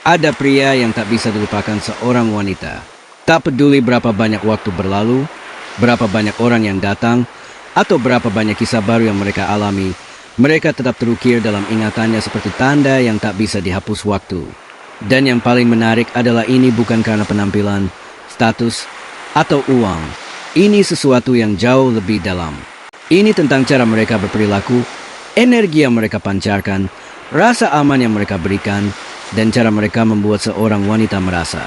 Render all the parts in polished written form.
Ada pria yang tak bisa dilupakan seorang wanita. Tak peduli berapa banyak waktu berlalu, berapa banyak orang yang datang, atau berapa banyak kisah baru yang mereka alami, mereka tetap terukir dalam ingatannya seperti tanda yang tak bisa dihapus waktu. Dan yang paling menarik adalah ini bukan karena penampilan, status, atau uang. Ini sesuatu yang jauh lebih dalam. Ini tentang cara mereka berperilaku, energi yang mereka pancarkan, rasa aman yang mereka berikan, dan cara mereka membuat seorang wanita merasa.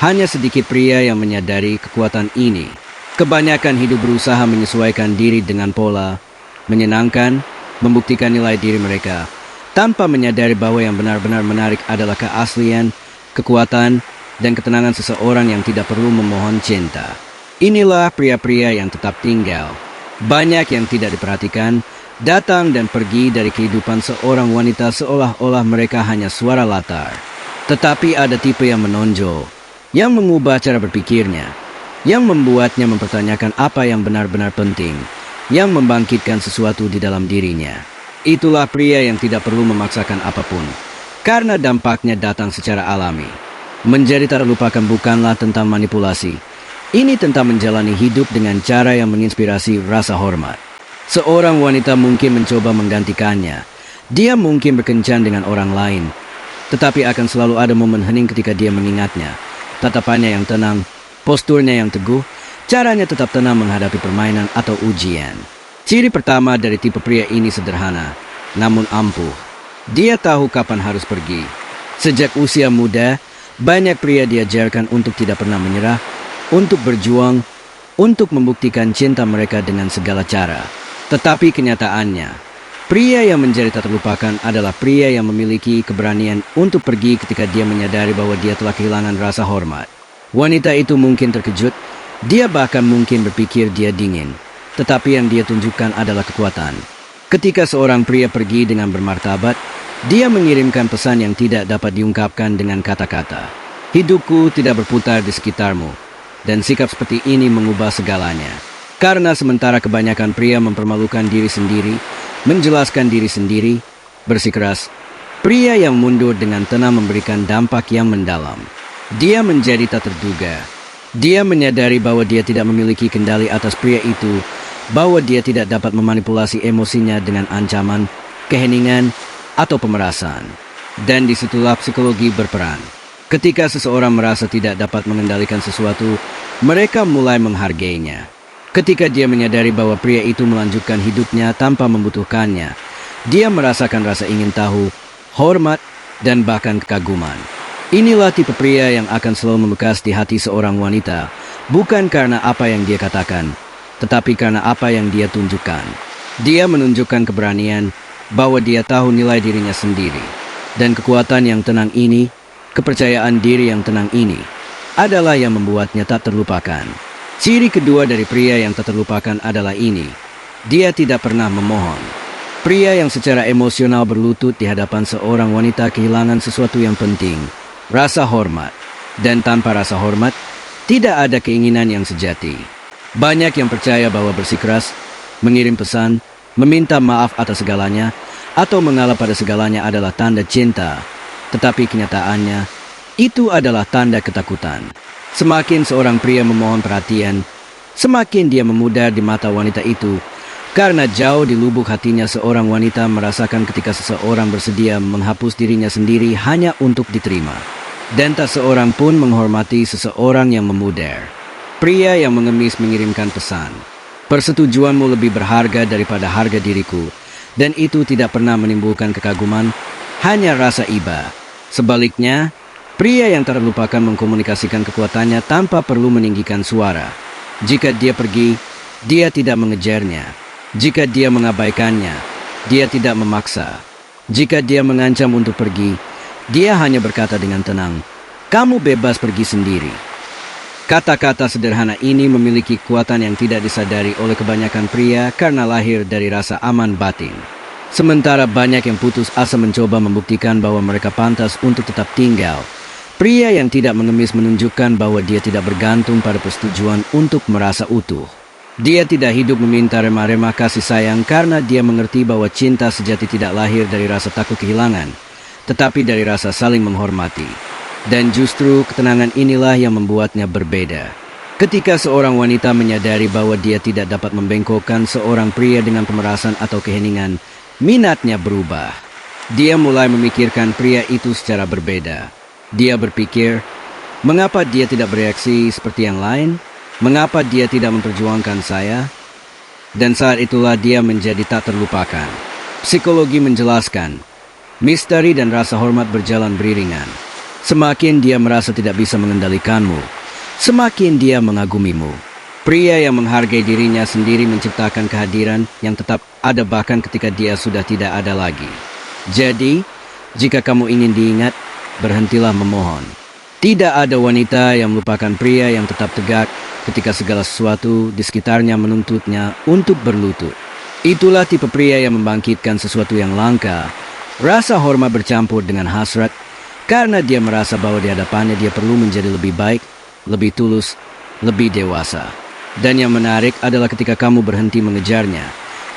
Hanya sedikit pria yang menyadari kekuatan ini. Kebanyakan hidup berusaha menyesuaikan diri dengan pola, menyenangkan, membuktikan nilai diri mereka, tanpa menyadari bahwa yang benar-benar menarik adalah keaslian, kekuatan, dan ketenangan seseorang yang tidak perlu memohon cinta. Inilah pria-pria yang tetap tinggal. Banyak yang tidak diperhatikan, datang dan pergi dari kehidupan seorang wanita seolah-olah mereka hanya suara latar. Tetapi ada tipe yang menonjol, yang mengubah cara berpikirnya, yang membuatnya mempertanyakan apa yang benar-benar penting, yang membangkitkan sesuatu di dalam dirinya. Itulah pria yang tidak perlu memaksakan apapun, karena dampaknya datang secara alami. Menjadi tak terlupakan bukanlah tentang manipulasi. Ini tentang menjalani hidup dengan cara yang menginspirasi rasa hormat. Seorang wanita mungkin mencoba menggantikannya. Dia mungkin berkencan dengan orang lain. Tetapi akan selalu ada momen hening ketika dia mengingatnya. Tatapannya yang tenang, posturnya yang teguh, caranya tetap tenang menghadapi permainan atau ujian. Ciri pertama dari tipe pria ini sederhana, namun ampuh. Dia tahu kapan harus pergi. Sejak usia muda, banyak pria diajarkan untuk tidak pernah menyerah, untuk berjuang, untuk membuktikan cinta mereka dengan segala cara. Tetapi kenyataannya, pria yang menjadi tak terlupakan adalah pria yang memiliki keberanian untuk pergi ketika dia menyadari bahwa dia telah kehilangan rasa hormat. Wanita itu mungkin terkejut, dia bahkan mungkin berpikir dia dingin. Tetapi yang dia tunjukkan adalah kekuatan. Ketika seorang pria pergi dengan bermartabat, dia mengirimkan pesan yang tidak dapat diungkapkan dengan kata-kata. Hidupku tidak berputar di sekitarmu, dan sikap seperti ini mengubah segalanya. Karena sementara kebanyakan pria mempermalukan diri sendiri, menjelaskan diri sendiri, bersikeras, pria yang mundur dengan tenang memberikan dampak yang mendalam. Dia menjadi tak terduga. Dia menyadari bahwa dia tidak memiliki kendali atas pria itu, bahwa dia tidak dapat memanipulasi emosinya dengan ancaman, keheningan, atau pemerasan. Dan disitulah psikologi berperan. Ketika seseorang merasa tidak dapat mengendalikan sesuatu, mereka mulai menghargainya. Ketika dia menyadari bahwa pria itu melanjutkan hidupnya tanpa membutuhkannya, dia merasakan rasa ingin tahu, hormat, dan bahkan kekaguman. Inilah tipe pria yang akan selalu membekas di hati seorang wanita, bukan karena apa yang dia katakan, tetapi karena apa yang dia tunjukkan. Dia menunjukkan keberanian, bahwa dia tahu nilai dirinya sendiri. Dan kekuatan yang tenang ini, kepercayaan diri yang tenang ini, adalah yang membuatnya tak terlupakan. Ciri kedua dari pria yang tak terlupakan adalah ini. Dia tidak pernah memohon. Pria yang secara emosional berlutut di hadapan seorang wanita kehilangan sesuatu yang penting, rasa hormat. Dan tanpa rasa hormat, tidak ada keinginan yang sejati. Banyak yang percaya bahwa bersikeras, mengirim pesan, meminta maaf atas segalanya, atau mengalah pada segalanya adalah tanda cinta. Tetapi kenyataannya, itu adalah tanda ketakutan. Semakin seorang pria memohon perhatian, semakin dia memudar di mata wanita itu, karena jauh di lubuk hatinya seorang wanita merasakan ketika seseorang bersedia menghapus dirinya sendiri hanya untuk diterima. Dan tak seorang pun menghormati seseorang yang memudar. Pria yang mengemis mengirimkan pesan, persetujuanmu lebih berharga daripada harga diriku, dan itu tidak pernah menimbulkan kekaguman, hanya rasa iba. Sebaliknya, pria yang tak terlupakan mengkomunikasikan kekuatannya tanpa perlu meninggikan suara. Jika dia pergi, dia tidak mengejarnya. Jika dia mengabaikannya, dia tidak memaksa. Jika dia mengancam untuk pergi, dia hanya berkata dengan tenang, "Kamu bebas pergi sendiri." Kata-kata sederhana ini memiliki kekuatan yang tidak disadari oleh kebanyakan pria karena lahir dari rasa aman batin. Sementara banyak yang putus asa mencoba membuktikan bahwa mereka pantas untuk tetap tinggal, pria yang tidak mengemis menunjukkan bahwa dia tidak bergantung pada persetujuan untuk merasa utuh. Dia tidak hidup meminta remah-remah kasih sayang karena dia mengerti bahwa cinta sejati tidak lahir dari rasa takut kehilangan, tetapi dari rasa saling menghormati. Dan justru ketenangan inilah yang membuatnya berbeda. Ketika seorang wanita menyadari bahwa dia tidak dapat membengkokkan seorang pria dengan pemerasan atau keheningan, minatnya berubah. Dia mulai memikirkan pria itu secara berbeda. Dia berpikir, mengapa dia tidak bereaksi seperti yang lain? Mengapa dia tidak memperjuangkan saya? Dan saat itulah dia menjadi tak terlupakan. Psikologi menjelaskan, misteri dan rasa hormat berjalan beriringan. Semakin dia merasa tidak bisa mengendalikanmu, semakin dia mengagumimu. Pria yang menghargai dirinya sendiri menciptakan kehadiran yang tetap ada bahkan ketika dia sudah tidak ada lagi. Jadi, jika kamu ingin diingat, berhentilah memohon. Tidak ada wanita yang melupakan pria yang tetap tegak ketika segala sesuatu di sekitarnya menuntutnya untuk berlutut. Itulah tipe pria yang membangkitkan sesuatu yang langka, rasa hormat bercampur dengan hasrat, karena dia merasa bahwa di hadapannya dia perlu menjadi lebih baik, lebih tulus, lebih dewasa. Dan yang menarik adalah ketika kamu berhenti mengejarnya,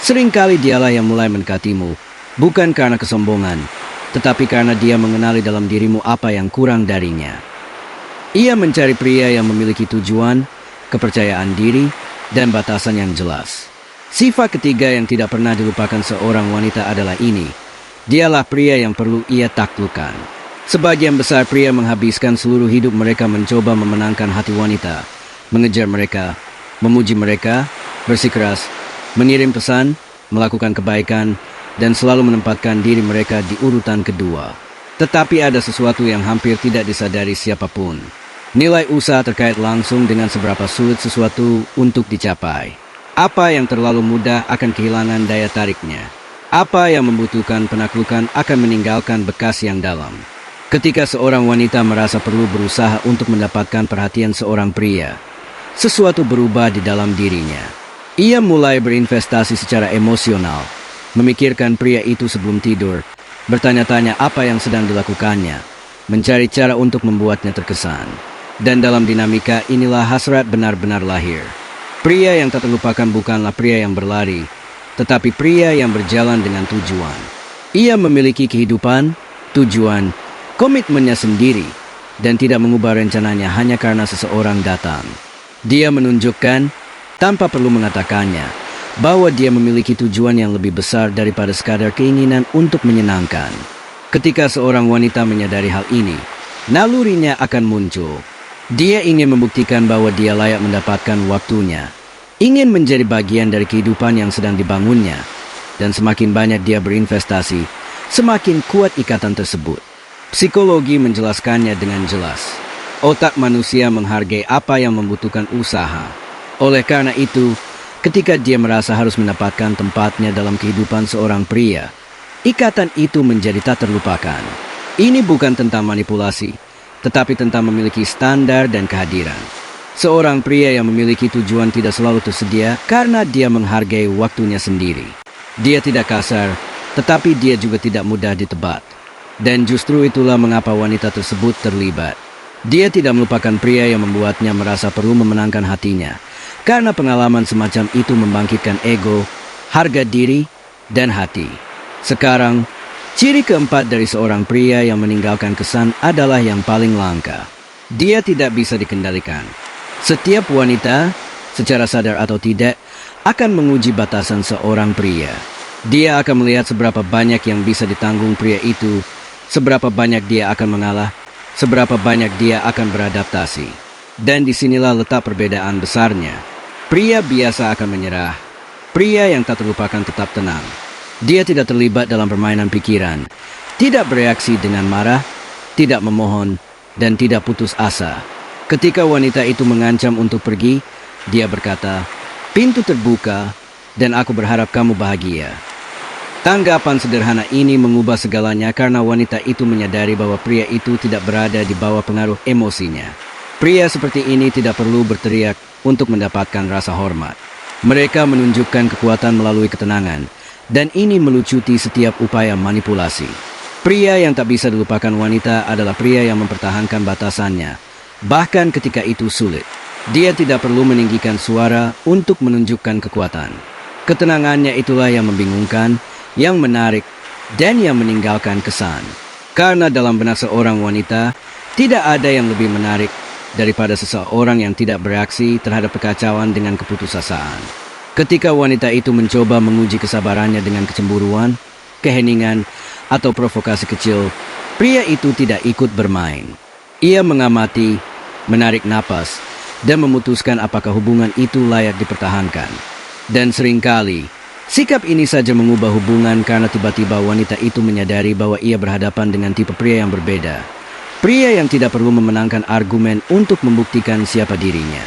seringkali dialah yang mulai mendekatimu, bukan karena kesombongan, tetapi karena dia mengenali dalam dirimu apa yang kurang darinya. Ia mencari pria yang memiliki tujuan, kepercayaan diri, dan batasan yang jelas. Sifat ketiga yang tidak pernah dilupakan seorang wanita adalah ini. Dialah pria yang perlu ia taklukkan. Sebagian besar pria menghabiskan seluruh hidup mereka mencoba memenangkan hati wanita, mengejar mereka, memuji mereka, bersikeras, mengirim pesan, melakukan kebaikan, dan selalu menempatkan diri mereka di urutan kedua. Tetapi ada sesuatu yang hampir tidak disadari siapapun. Nilai usaha terkait langsung dengan seberapa sulit sesuatu untuk dicapai. Apa yang terlalu mudah akan kehilangan daya tariknya. Apa yang membutuhkan penaklukan akan meninggalkan bekas yang dalam. Ketika seorang wanita merasa perlu berusaha untuk mendapatkan perhatian seorang pria, sesuatu berubah di dalam dirinya. Ia mulai berinvestasi secara emosional, memikirkan pria itu sebelum tidur, bertanya-tanya apa yang sedang dilakukannya, mencari cara untuk membuatnya terkesan. Dan dalam dinamika inilah hasrat benar-benar lahir. Pria yang tak terlupakan bukanlah pria yang berlari, tetapi pria yang berjalan dengan tujuan. Ia memiliki kehidupan, tujuan, komitmennya sendiri, dan tidak mengubah rencananya hanya karena seseorang datang. Dia menunjukkan, tanpa perlu mengatakannya, bahwa dia memiliki tujuan yang lebih besar daripada sekadar keinginan untuk menyenangkan. Ketika seorang wanita menyadari hal ini, nalurinya akan muncul. Dia ingin membuktikan bahwa dia layak mendapatkan waktunya, ingin menjadi bagian dari kehidupan yang sedang dibangunnya, dan semakin banyak dia berinvestasi, semakin kuat ikatan tersebut. Psikologi menjelaskannya dengan jelas. Otak manusia menghargai apa yang membutuhkan usaha. Oleh karena itu, ketika dia merasa harus mendapatkan tempatnya dalam kehidupan seorang pria, ikatan itu menjadi tak terlupakan. Ini bukan tentang manipulasi, tetapi tentang memiliki standar dan kehadiran. Seorang pria yang memiliki tujuan tidak selalu tersedia karena dia menghargai waktunya sendiri. Dia tidak kasar, tetapi dia juga tidak mudah ditebak. Dan justru itulah mengapa wanita tersebut terlibat. Dia tidak melupakan pria yang membuatnya merasa perlu memenangkan hatinya, karena pengalaman semacam itu membangkitkan ego, harga diri, dan hati. Sekarang, ciri keempat dari seorang pria yang meninggalkan kesan adalah yang paling langka. Dia tidak bisa dikendalikan. Setiap wanita, secara sadar atau tidak, akan menguji batasan seorang pria. Dia akan melihat seberapa banyak yang bisa ditanggung pria itu, seberapa banyak dia akan mengalah, seberapa banyak dia akan beradaptasi. Dan disinilah letak perbedaan besarnya. Pria biasa akan menyerah. Pria yang tak terlupakan tetap tenang. Dia tidak terlibat dalam permainan pikiran, tidak bereaksi dengan marah, tidak memohon, dan tidak putus asa. Ketika wanita itu mengancam untuk pergi, dia berkata, "Pintu terbuka, dan aku berharap kamu bahagia." Tanggapan sederhana ini mengubah segalanya karena wanita itu menyadari bahwa pria itu tidak berada di bawah pengaruh emosinya. Pria seperti ini tidak perlu berteriak untuk mendapatkan rasa hormat. Mereka menunjukkan kekuatan melalui ketenangan, dan ini melucuti setiap upaya manipulasi. Pria yang tak bisa dilupakan wanita adalah pria yang mempertahankan batasannya, bahkan ketika itu sulit. Dia tidak perlu meninggikan suara untuk menunjukkan kekuatan. Ketenangannya itulah yang membingungkan, yang menarik, dan yang meninggalkan kesan. Karena dalam benak seorang wanita, Tidak ada yang lebih menarik daripada seseorang yang tidak bereaksi terhadap kekacauan dengan keputusasaan. Ketika wanita itu mencoba menguji kesabarannya dengan kecemburuan, keheningan, atau provokasi kecil, pria itu tidak ikut bermain. Ia mengamati, menarik napas, dan memutuskan apakah hubungan itu layak dipertahankan. Dan seringkali, sikap ini saja mengubah hubungan karena tiba-tiba wanita itu menyadari bahwa ia berhadapan dengan tipe pria yang berbeda. Pria yang tidak perlu memenangkan argumen untuk membuktikan siapa dirinya.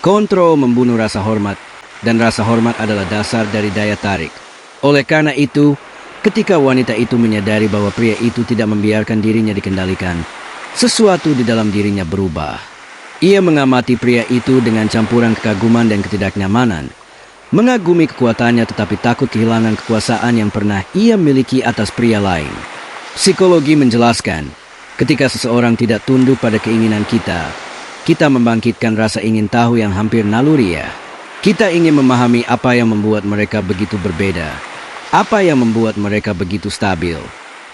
Kontrol membunuh rasa hormat, dan rasa hormat adalah dasar dari daya tarik. Oleh karena itu, ketika wanita itu menyadari bahwa pria itu tidak membiarkan dirinya dikendalikan, sesuatu di dalam dirinya berubah. Ia mengamati pria itu dengan campuran kekaguman dan ketidaknyamanan. Mengagumi kekuatannya tetapi takut kehilangan kekuasaan yang pernah ia miliki atas pria lain. Psikologi menjelaskan, ketika seseorang tidak tunduk pada keinginan kita membangkitkan rasa ingin tahu yang hampir naluriah. Kita ingin memahami apa yang membuat mereka begitu berbeda, apa yang membuat mereka begitu stabil.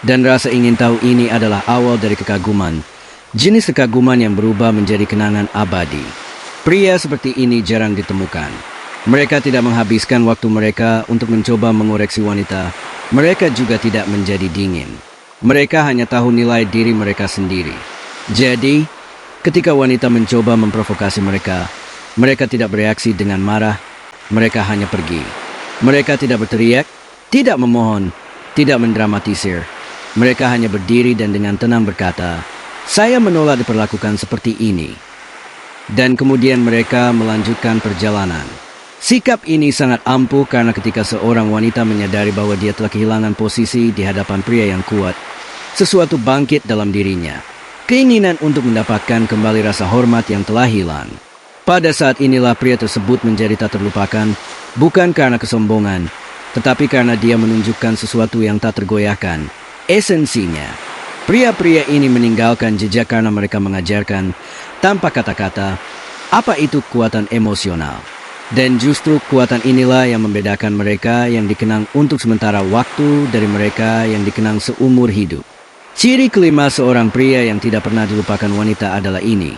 Dan rasa ingin tahu ini adalah awal dari kekaguman, jenis kekaguman yang berubah menjadi kenangan abadi. Pria seperti ini jarang ditemukan. Mereka tidak menghabiskan waktu mereka untuk mencoba mengoreksi wanita. Mereka juga tidak menjadi dingin. Mereka hanya tahu nilai diri mereka sendiri. Jadi, ketika wanita mencoba memprovokasi mereka, mereka tidak bereaksi dengan marah, mereka hanya pergi. Mereka tidak berteriak, tidak memohon, tidak mendramatisir. Mereka hanya berdiri dan dengan tenang berkata, "Saya menolak diperlakukan seperti ini." Dan kemudian mereka melanjutkan perjalanan. Sikap ini sangat ampuh karena ketika seorang wanita menyadari bahwa dia telah kehilangan posisi di hadapan pria yang kuat, sesuatu bangkit dalam dirinya. Keinginan untuk mendapatkan kembali rasa hormat yang telah hilang. Pada saat inilah pria tersebut menjadi tak terlupakan, bukan karena kesombongan, tetapi karena dia menunjukkan sesuatu yang tak tergoyahkan, esensinya. Pria-pria ini meninggalkan jejak karena mereka mengajarkan, tanpa kata-kata, apa itu kekuatan emosional. Dan justru kekuatan inilah yang membedakan mereka yang dikenang untuk sementara waktu dari mereka yang dikenang seumur hidup. Ciri kelima seorang pria yang tidak pernah dilupakan wanita adalah ini.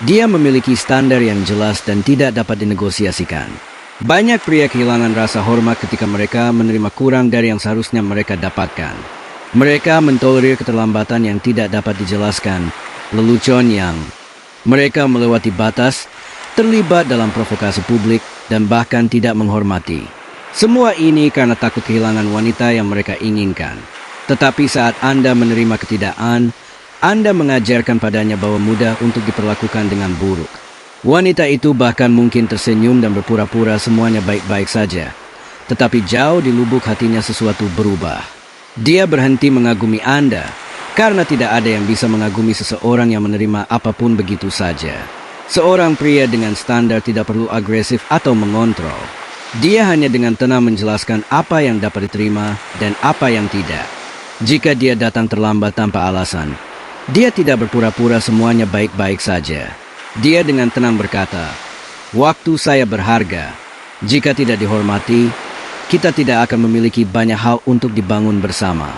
Dia memiliki standar yang jelas dan tidak dapat dinegosiasikan. Banyak pria kehilangan rasa hormat ketika mereka menerima kurang dari yang seharusnya mereka dapatkan. Mereka mentolerir keterlambatan yang tidak dapat dijelaskan, lelucon yang mereka melewati batas, terlibat dalam provokasi publik, dan bahkan tidak menghormati. Semua ini karena takut kehilangan wanita yang mereka inginkan. Tetapi saat Anda menerima ketidakadilan, Anda mengajarkan padanya bahwa mudah untuk diperlakukan dengan buruk. Wanita itu bahkan mungkin tersenyum dan berpura-pura semuanya baik-baik saja. Tetapi jauh di lubuk hatinya sesuatu berubah. Dia berhenti mengagumi Anda, karena tidak ada yang bisa mengagumi seseorang yang menerima apapun begitu saja. Seorang pria dengan standar tidak perlu agresif atau mengontrol. Dia hanya dengan tenang menjelaskan apa yang dapat diterima dan apa yang tidak. Jika dia datang terlambat tanpa alasan, dia tidak berpura-pura semuanya baik-baik saja. Dia dengan tenang berkata, "Waktu saya berharga. Jika tidak dihormati, kita tidak akan memiliki banyak hal untuk dibangun bersama."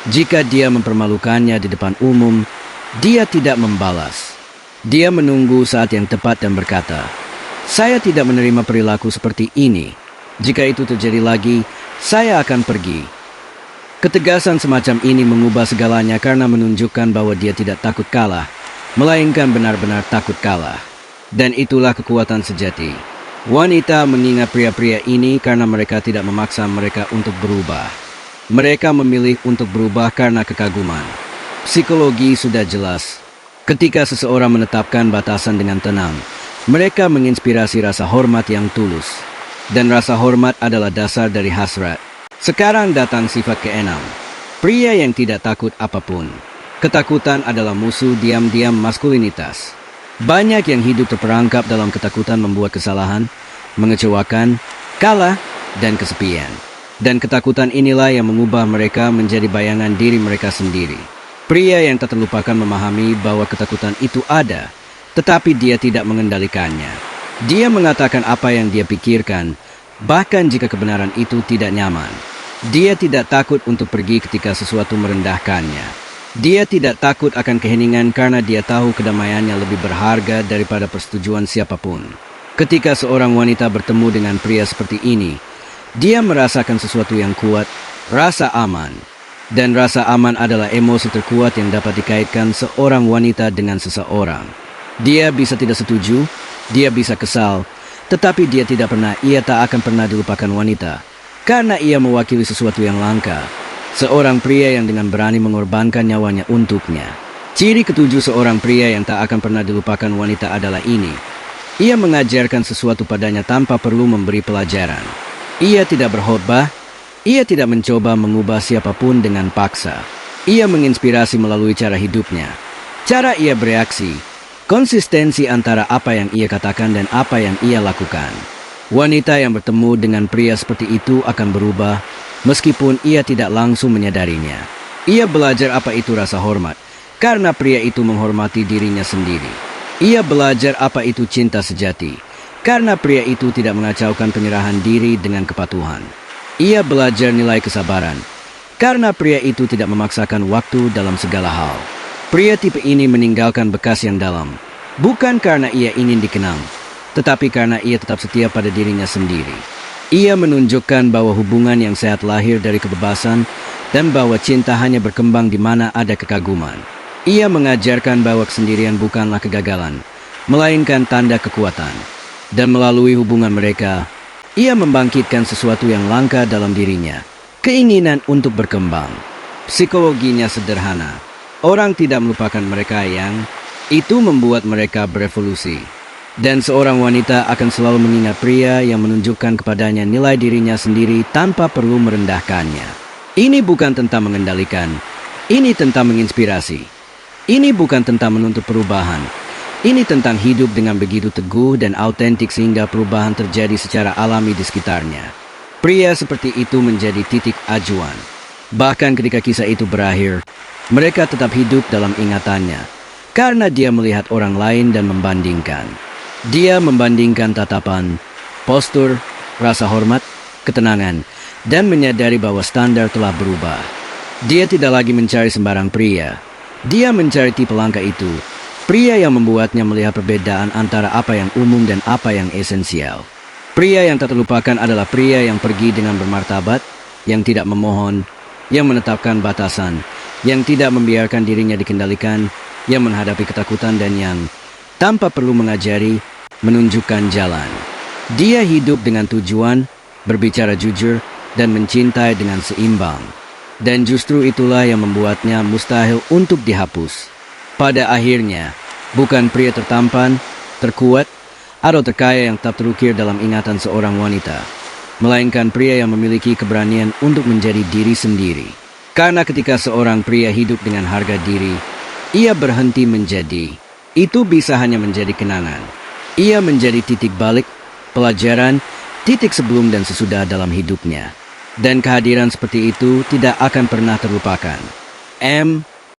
Jika dia mempermalukannya di depan umum, dia tidak membalas. Dia menunggu saat yang tepat dan berkata, "Saya tidak menerima perilaku seperti ini. Jika itu terjadi lagi, saya akan pergi." Ketegasan semacam ini mengubah segalanya karena menunjukkan bahwa dia tidak takut kalah, melainkan benar-benar takut kalah. Dan itulah kekuatan sejati. Wanita mengingat pria-pria ini karena mereka tidak memaksa mereka untuk berubah. Mereka memilih untuk berubah karena kekaguman. Psikologi sudah jelas. Ketika seseorang menetapkan batasan dengan tenang, mereka menginspirasi rasa hormat yang tulus. Dan rasa hormat adalah dasar dari hasrat. Sekarang datang sifat keenam. Pria yang tidak takut apapun. Ketakutan adalah musuh diam-diam maskulinitas. Banyak yang hidup terperangkap dalam ketakutan membuat kesalahan, mengecewakan, kalah, dan kesepian. Dan ketakutan inilah yang mengubah mereka menjadi bayangan diri mereka sendiri. Pria yang tak terlupakan memahami bahwa ketakutan itu ada, tetapi dia tidak mengendalikannya. Dia mengatakan apa yang dia pikirkan, bahkan jika kebenaran itu tidak nyaman. Dia tidak takut untuk pergi ketika sesuatu merendahkannya. Dia tidak takut akan keheningan karena dia tahu kedamaiannya lebih berharga daripada persetujuan siapapun. Ketika seorang wanita bertemu dengan pria seperti ini, dia merasakan sesuatu yang kuat, rasa aman. Dan rasa aman adalah emosi terkuat yang dapat dikaitkan seorang wanita dengan seseorang. Dia bisa tidak setuju, dia bisa kesal, tetapi dia tidak pernah, ia tak akan pernah dilupakan wanita. Karena ia mewakili sesuatu yang langka. Seorang pria yang dengan berani mengorbankan nyawanya untuknya. Ciri ketujuh seorang pria yang tak akan pernah dilupakan wanita adalah ini. Ia mengajarkan sesuatu padanya tanpa perlu memberi pelajaran. Ia tidak berkhotbah, ia tidak mencoba mengubah siapapun dengan paksa. Ia menginspirasi melalui cara hidupnya. Cara ia bereaksi, konsistensi antara apa yang ia katakan dan apa yang ia lakukan. Wanita yang bertemu dengan pria seperti itu akan berubah, meskipun ia tidak langsung menyadarinya. Ia belajar apa itu rasa hormat, karena pria itu menghormati dirinya sendiri. Ia belajar apa itu cinta sejati, karena pria itu tidak mengacaukan penyerahan diri dengan kepatuhan. Ia belajar nilai kesabaran, karena pria itu tidak memaksakan waktu dalam segala hal. Pria tipe ini meninggalkan bekas yang dalam, bukan karena ia ingin dikenang, tetapi karena ia tetap setia pada dirinya sendiri. Ia menunjukkan bahwa hubungan yang sehat lahir dari kebebasan dan bahwa cinta hanya berkembang di mana ada kekaguman. Ia mengajarkan bahwa kesendirian bukanlah kegagalan, melainkan tanda kekuatan. Dan melalui hubungan mereka, ia membangkitkan sesuatu yang langka dalam dirinya, keinginan untuk berkembang. Psikologinya sederhana. Orang tidak melupakan mereka yang itu membuat mereka berevolusi. Dan seorang wanita akan selalu mengingat pria yang menunjukkan kepadanya nilai dirinya sendiri tanpa perlu merendahkannya. Ini bukan tentang mengendalikan, ini tentang menginspirasi. Ini bukan tentang menuntut perubahan. Ini tentang hidup dengan begitu teguh dan autentik sehingga perubahan terjadi secara alami di sekitarnya. Pria seperti itu menjadi titik acuan. Bahkan ketika kisah itu berakhir, mereka tetap hidup dalam ingatannya karena dia melihat orang lain dan membandingkan. Dia membandingkan tatapan, postur, rasa hormat, ketenangan, dan menyadari bahwa standar telah berubah. Dia tidak lagi mencari sembarang pria. Dia mencari tipe langka itu, pria yang membuatnya melihat perbedaan antara apa yang umum dan apa yang esensial. Pria yang tak terlupakan adalah pria yang pergi dengan bermartabat, yang tidak memohon, yang menetapkan batasan, yang tidak membiarkan dirinya dikendalikan, yang menghadapi ketakutan dan yang tanpa perlu mengajari, menunjukkan jalan. Dia hidup dengan tujuan, berbicara jujur, dan mencintai dengan seimbang. Dan justru itulah yang membuatnya mustahil untuk dihapus. Pada akhirnya, bukan pria tertampan, terkuat, atau terkaya yang tetap terukir dalam ingatan seorang wanita, melainkan pria yang memiliki keberanian untuk menjadi diri sendiri. Karena ketika seorang pria hidup dengan harga diri, ia berhenti menjadi. Itu bisa hanya menjadi kenangan. Ia menjadi titik balik, pelajaran, titik sebelum dan sesudah dalam hidupnya. Dan kehadiran seperti itu tidak akan pernah terlupakan. M.